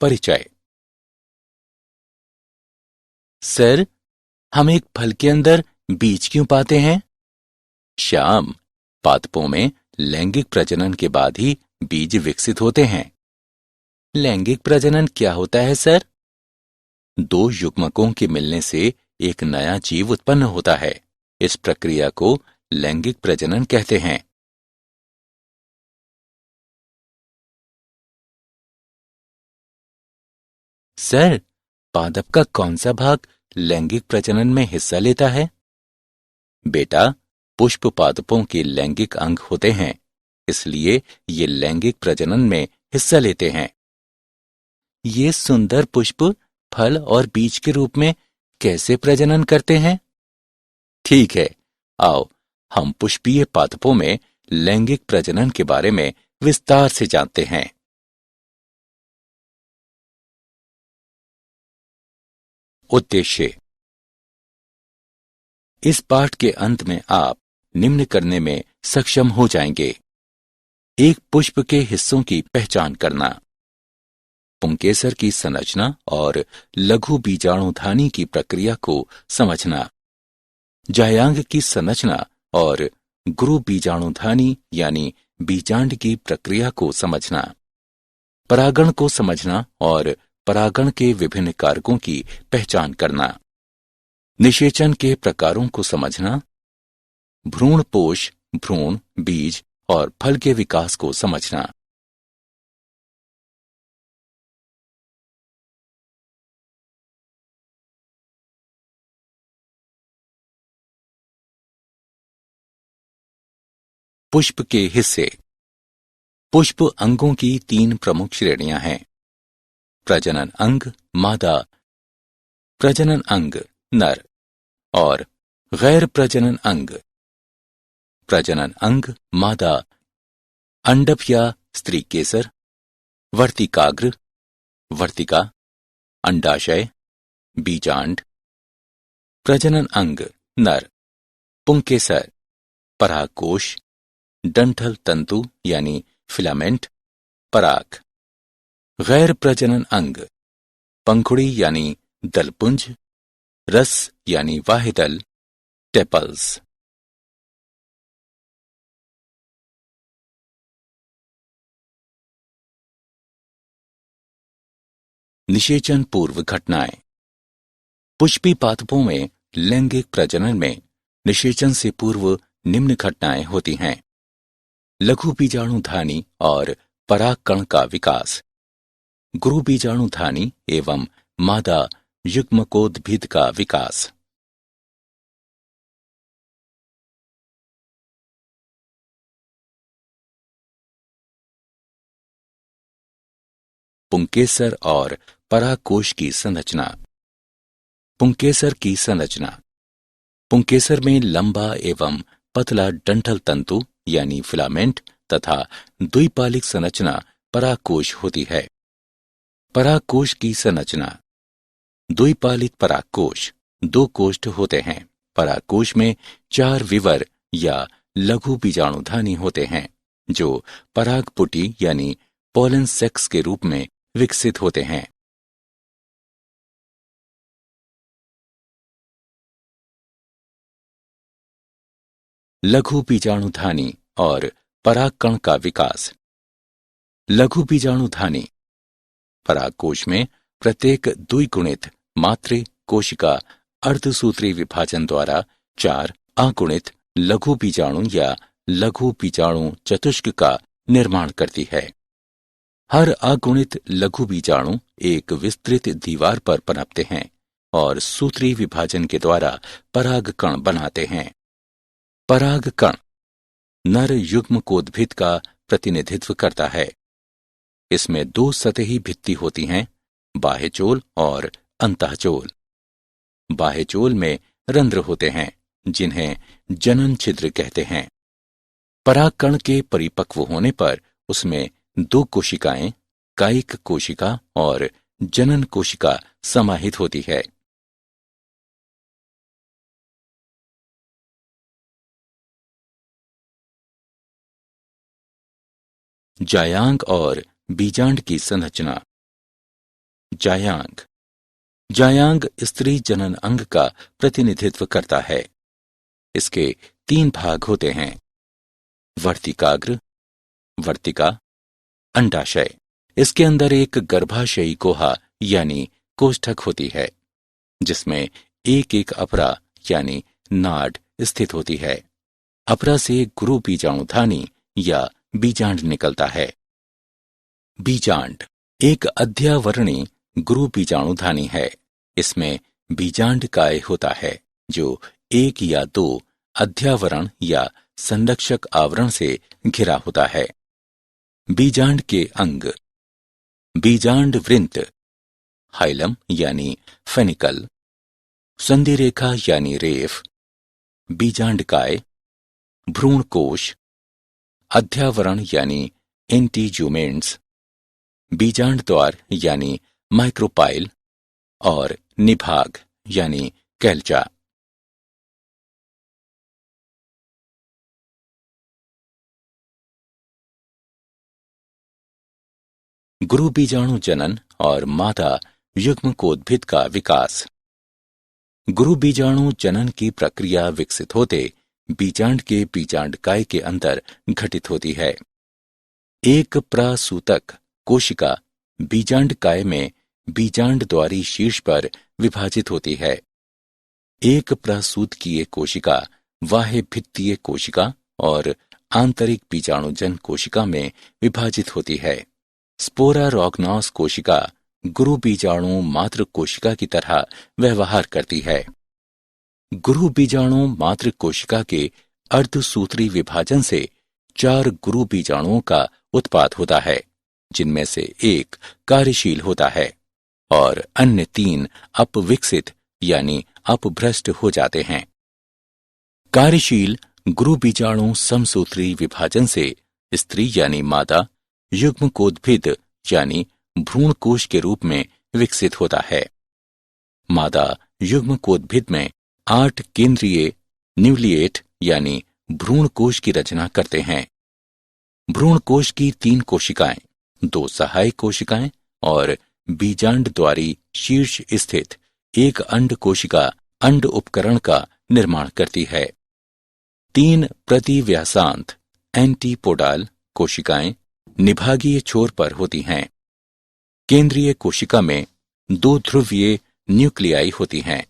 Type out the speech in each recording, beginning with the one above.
परिचय। सर, हम एक फल के अंदर बीज क्यों पाते हैं? श्याम, पादपों में लैंगिक प्रजनन के बाद ही बीज विकसित होते हैं। लैंगिक प्रजनन क्या होता है सर? दो युग्मकों के मिलने से एक नया जीव उत्पन्न होता है। इस प्रक्रिया को लैंगिक प्रजनन कहते हैं। सर, पादप का कौन सा भाग लैंगिक प्रजनन में हिस्सा लेता है? बेटा, पुष्प पादपों के लैंगिक अंग होते हैं, इसलिए ये लैंगिक प्रजनन में हिस्सा लेते हैं। ये सुंदर पुष्प फल और बीज के रूप में कैसे प्रजनन करते हैं? ठीक है, आओ हम पुष्पीय पादपों में लैंगिक प्रजनन के बारे में विस्तार से जानते हैं। उद्देश्य। इस पाठ के अंत में आप निम्न करने में सक्षम हो जाएंगे। एक पुष्प के हिस्सों की पहचान करना, पुंकेसर की संरचना और लघु बीजाणुधानी की प्रक्रिया को समझना, जायांग की संरचना और गुरु बीजाणुधानी यानी बीजांड की प्रक्रिया को समझना, परागण को समझना और परागण के विभिन्न कारकों की पहचान करना, निषेचन के प्रकारों को समझना, भ्रूणपोष, भ्रूण, बीज और फल के विकास को समझना। पुष्प के हिस्से। पुष्प अंगों की तीन प्रमुख श्रेणियां हैं। प्रजनन अंग मादा, प्रजनन अंग नर और गैर प्रजनन अंग। प्रजनन अंग मादा, अंडप या स्त्री केसर, वर्तिकाग्र, वर्तिका, अंडाशय, बीजांड। प्रजनन अंग नर, पुंकेसर, परागकोश, डंठल तंतु यानी फिलामेंट, पराग। गैर प्रजनन अंग पंखुड़ी यानी दलपुंज, रस यानी वाहिदल, टेपल्स। निषेचन पूर्व घटनाएं। पुष्पी पादपों में लैंगिक प्रजनन में निषेचन से पूर्व निम्न घटनाएं होती हैं। लघु बीजाणुधानी और परागकण का विकास, गुरु बीजाणुधानी एवं मादा युग्मकोद्भिद का विकास। पुंकेसर और परागकोश की संरचना। पुंकेसर की संरचना। पुंकेसर में लंबा एवं पतला डंठल तंतु यानी फिलामेंट तथा द्विपालिक संरचना परागकोश होती है। परागकोश की संरचना। द्विपालित परागकोश, दो कोष्ठ होते हैं। परागकोश में 4 विवर या लघु बीजाणुधानी होते हैं, जो परागपुटी यानी पोलन सेक्स के रूप में विकसित होते हैं। लघु बीजाणुधानी और परागकण का विकास। लघु बीजाणुधानी। परागकोश में प्रत्येक द्विगुणित मातृ कोशिका अर्धसूत्री विभाजन द्वारा 4 अगुणित लघु बीजाणु या लघु बीजाणु चतुष्क का निर्माण करती है। हर अगुणित लघु बीजाणु एक विस्तृत दीवार पर पनपते हैं और सूत्री विभाजन के द्वारा परागकण बनाते हैं। परागकण नर युग्मकोद्भिद का प्रतिनिधित्व करता है। इसमें 2 सतही भित्ति होती हैं, बाह्यचोल और अंतःचोल। बाह्यचोल में रंध्र होते हैं, जिन्हें जनन छिद्र कहते हैं। परागकण के परिपक्व होने पर उसमें 2 कोशिकाएं, कायिक कोशिका और जनन कोशिका समाहित होती है। जायांग और बीजांड की संरचना। जायांग। जायांग स्त्री जनन अंग का प्रतिनिधित्व करता है। इसके 3 भाग होते हैं: वर्तिकाग्र, वर्तिका, अंडाशय। इसके अंदर एक गर्भाशयी कोहा यानी कोष्ठक होती है, जिसमें एक एक अपरा यानी नाड स्थित होती है। अपरा से गुरु बीजाणुधानी या बीजांड निकलता है। बीजांड एक अध्यावरणी गुरु बीजाणुधानी है। इसमें बीजांड काय होता है, जो 1 या 2 अध्यावरण या संरक्षक आवरण से घिरा होता है। बीजांड के अंग: बीजांड वृंत, हाइलम यानी फेनिकल, संधि रेखा यानी रेफ, बीजांडकाय, भ्रूणकोश, अध्यावरण यानी एंटीज्यूमेंट्स, बीजांड द्वार यानी माइक्रोपाइल और निभाग यानी कैल्चा। गुरु बीजाणु जनन और मादा युग्मकोद्भिद का विकास। गुरु बीजाणु जनन की प्रक्रिया विकसित होते बीजांड के बीजांडकाय के अंदर घटित होती है। एक प्रसूतक कोशिका बीजांडकाय में बीजांड द्वारी शीर्ष पर विभाजित होती है। एक प्रसूतकीय कोशिका बाह्य भित्तीय कोशिका और आंतरिक बीजाणुजन कोशिका में विभाजित होती है। स्पोरारॉग्नोस कोशिका गुरु बीजाणु मातृ कोशिका की तरह व्यवहार करती है। गुरु बीजाणु मातृ कोशिका के अर्धसूत्री विभाजन से 4 गुरु बीजाणुओं का उत्पाद होता है, जिनमें से एक कार्यशील होता है और अन्य 3 अपविकसित यानी अपभ्रष्ट हो जाते हैं। कार्यशील गुरु बीजाणु समसूत्री विभाजन से स्त्री यानी मादा युग्मकोद्भिद यानी भ्रूणकोश के रूप में विकसित होता है। मादा युग्मकोद्भिद में 8 केंद्रीय न्यूक्लिएट यानी भ्रूणकोश की रचना करते हैं। भ्रूणकोश की 3 कोशिकाएं, 2 सहायक कोशिकाएं और बीजांड द्वारी शीर्ष स्थित एक अंड कोशिका अंड उपकरण का निर्माण करती है। 3 प्रतिव्यासांत एंटीपोडाल कोशिकाएं निभागीय छोर पर होती हैं। केंद्रीय कोशिका में 2 ध्रुवीय न्यूक्लियाई होती हैं।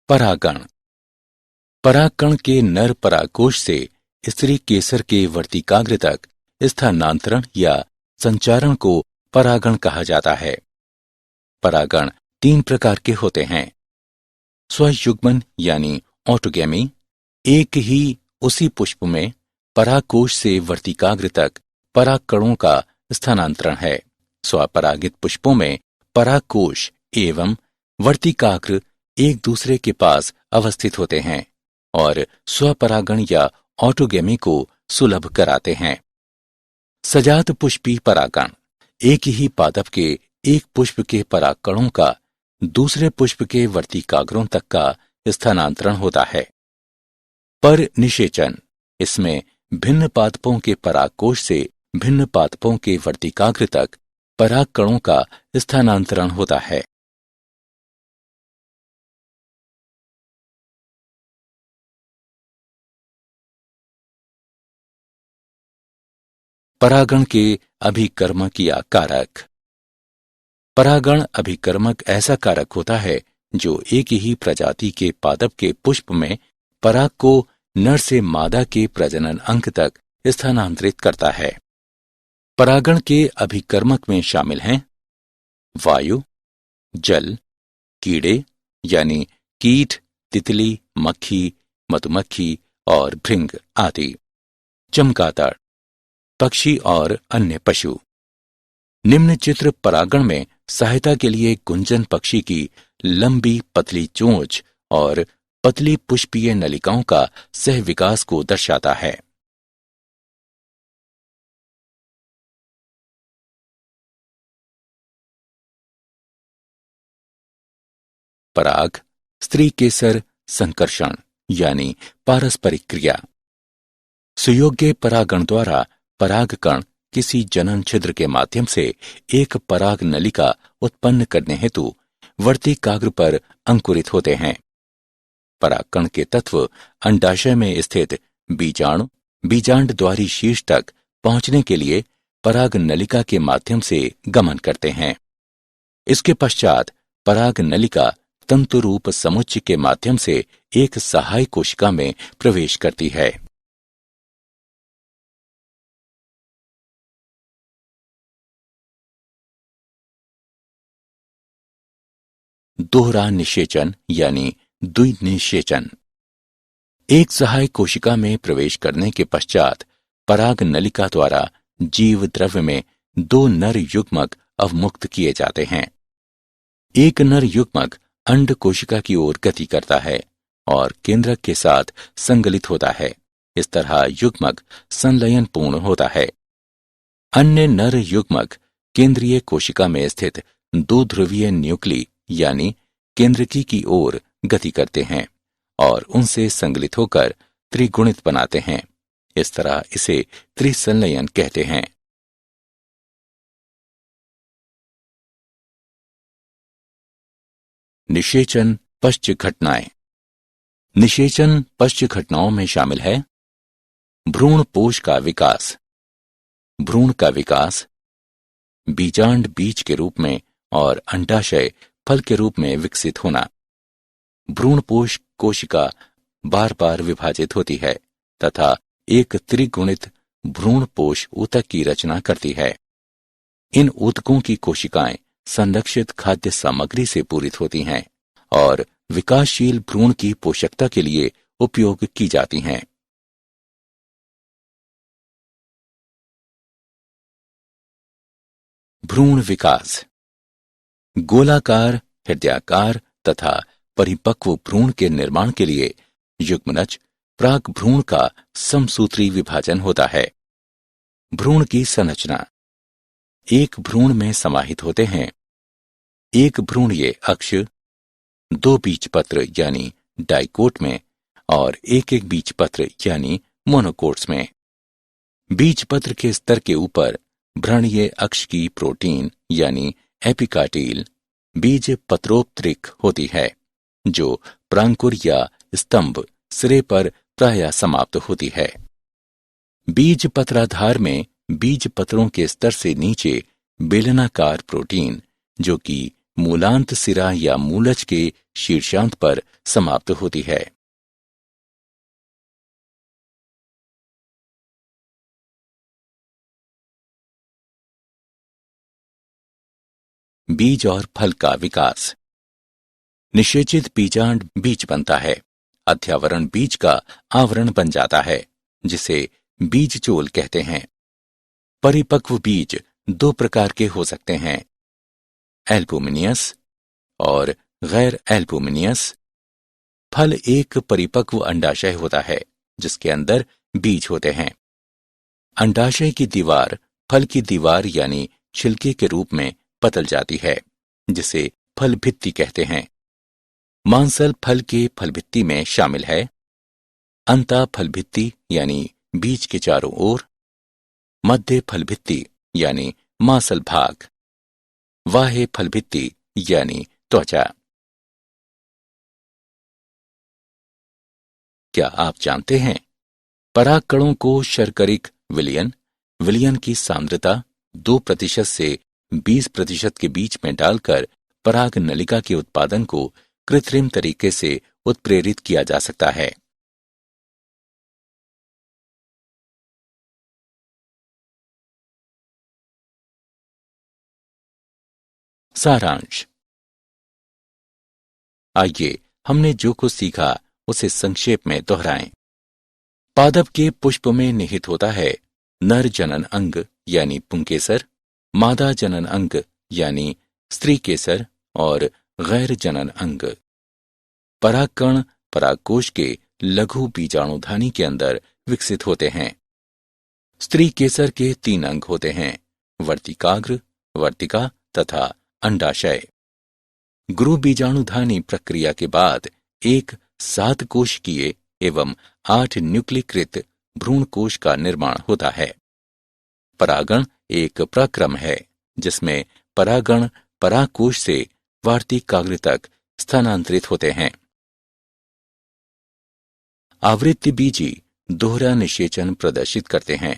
परागण। परागकण के नर परागकोश से स्त्री केसर के वर्तिकाग्र तक स्थानांतरण या संचारण को परागण कहा जाता है। परागण 3 प्रकार के होते हैं: स्वयुग्मन यानी ऑटोगैमी, एक ही उसी पुष्प में परागकोश से वर्तिकाग्र तक परागकणों का स्थानांतरण है। स्वपरागित पुष्पों में परागकोश एवं वर्तिकाग्र एक दूसरे के पास अवस्थित होते हैं और स्वपरागण या ऑटोगैमी को सुलभ कराते हैं। सजात पुष्पी परागण एक ही पादप के एक पुष्प के परागकणों का दूसरे पुष्प के वर्तिकाग्रों तक का स्थानांतरण होता है। पर निषेचन इसमें भिन्न पादपों के परागकोश से भिन्न पादपों के वर्तिकाग्र तक परागकणों का स्थानांतरण होता है। परागण के अभिकर्मक या कारक। परागण अभिकर्मक ऐसा कारक होता है जो एक ही प्रजाति के पादप के पुष्प में पराग को नर से मादा के प्रजनन अंग तक स्थानांतरित करता है। परागण के अभिकर्मक में शामिल हैं वायु, जल, कीड़े यानी कीट, तितली, मक्खी, मधुमक्खी और भृंग आदि, चमगादड़, पक्षी और अन्य पशु। निम्न चित्र परागण में सहायता के लिए गुंजन पक्षी की लंबी पतली चोंच और पतली पुष्पीय नलिकाओं का सहविकास को दर्शाता है। पराग, स्त्री केसर, संकर्षण यानी पारस्परिक क्रिया। सुयोग्य परागण द्वारा परागकण किसी जनन छिद्र के माध्यम से एक पराग नलिका उत्पन्न करने हेतु वर्तिकाग्र पर अंकुरित होते हैं। परागकण के तत्व अंडाशय में स्थित बीजाणु बीजांड द्वारी शीर्ष तक पहुंचने के लिए पराग नलिका के माध्यम से गमन करते हैं। इसके पश्चात पराग नलिका तंतु रूप समुच्चय के माध्यम से एक सहायक कोशिका में प्रवेश करती है। दोहरा निषेचन यानी द्विनिषेचन। एक सहायक कोशिका में प्रवेश करने के पश्चात पराग नलिका द्वारा जीव द्रव्य में दो नर युग्मक अवमुक्त किए जाते हैं। एक नर युग्मक अंड कोशिका की ओर गति करता है और केंद्रक के साथ संगलित होता है। इस तरह युग्मक संलयन पूर्ण होता है। अन्य नर युग्मक केंद्रीय कोशिका में स्थित दो ध्रुवीय न्यूक्ली यानी केंद्रकी की ओर गति करते हैं और उनसे संगलित होकर त्रिगुणित बनाते हैं। इस तरह इसे त्रिसंलयन कहते हैं। निषेचन पश्च घटनाएं। निषेचन पश्च घटनाओं में शामिल है भ्रूण पोष का विकास, भ्रूण का विकास, बीजांड बीज के रूप में और अंडाशय फल के रूप में विकसित होना। भ्रूणपोष कोशिका बार बार विभाजित होती है तथा एक त्रिगुणित भ्रूणपोष ऊतक की रचना करती है। इन ऊतकों की कोशिकाएं संरक्षित खाद्य सामग्री से पूरित होती हैं और विकासशील भ्रूण की पोषकता के लिए उपयोग की जाती हैं। भ्रूण विकास। गोलाकार, हृदयाकार तथा परिपक्व भ्रूण के निर्माण के लिए युग्मनज प्राक भ्रूण का समसूत्री विभाजन होता है। भ्रूण की संरचना। एक भ्रूण में समाहित होते हैं एक भ्रूणीय अक्ष, दो बीजपत्र यानी डाइकोट में और एक एक बीजपत्र यानी मोनोकोट्स में। बीजपत्र के स्तर के ऊपर भ्रणीय अक्ष की प्रोटीन यानी एपिकाटील बीज पत्रोपत्रिक होती है जो प्रांकुर या स्तंभ सिरे पर प्रायः समाप्त होती है। बीज पत्राधार में बीज पत्रों के स्तर से नीचे बेलनाकार प्रोटीन जो कि मूलांत सिरा या मूलज के शीर्षांत पर समाप्त होती है। बीज और फल का विकास। निषेचित बीजांड बीज बनता है। अध्यावरण बीज का आवरण बन जाता है जिसे बीजचोल कहते हैं। परिपक्व बीज दो प्रकार के हो सकते हैं, एल्बुमिनियस और गैर एल्बुमिनियस। फल एक परिपक्व अंडाशय होता है जिसके अंदर बीज होते हैं। अंडाशय की दीवार फल की दीवार यानी छिलके के रूप में पतल जाती है जिसे फल भित्ति कहते हैं। मांसल फल के फल भित्ति में शामिल है अंता फल भित्ति यानी बीज के चारों ओर, मध्य फल भित्ति यानी मांसल भाग, बाह्य फल भित्ति यानी त्वचा। क्या आप जानते हैं परागकणों को शर्करिक विलयन, विलयन की सांद्रता 2% से 20% के बीच में डालकर पराग नलिका के उत्पादन को कृत्रिम तरीके से उत्प्रेरित किया जा सकता है। सारांश। आइए हमने जो कुछ सीखा उसे संक्षेप में दोहराएं। पादप के पुष्प में निहित होता है नर जनन अंग यानी पुंकेसर, मादा जनन अंग यानी स्त्री केसर और गैर जनन अंग। परागकण परागकोश के लघु बीजाणुधानी के अंदर विकसित होते हैं। स्त्री केसर के 3 अंग होते हैं, वर्तिकाग्र, वर्तिका तथा अंडाशय। गुरु बीजाणुधानी प्रक्रिया के बाद एक 7 कोशिकीय एवं 8 न्यूक्लीकृत भ्रूण कोश का निर्माण होता है। परागण एक प्रक्रम है जिसमें परागण परागकोश से वार्तिकाग्र तक स्थानांतरित होते हैं। आवृत्तिबीजी दोहरा निषेचन प्रदर्शित करते हैं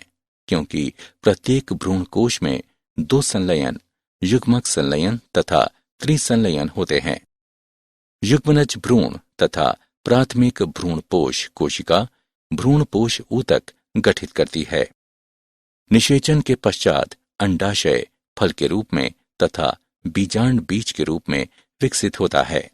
क्योंकि प्रत्येक भ्रूण कोश में 2 संलयन, युग्मक संलयन तथा त्रिसंलयन होते हैं। युग्मनज भ्रूण तथा प्राथमिक भ्रूणपोष कोशिका भ्रूणपोष ऊतक गठित करती है। निषेचन के पश्चात अंडाशय फल के रूप में तथा बीजांड बीज के रूप में विकसित होता है।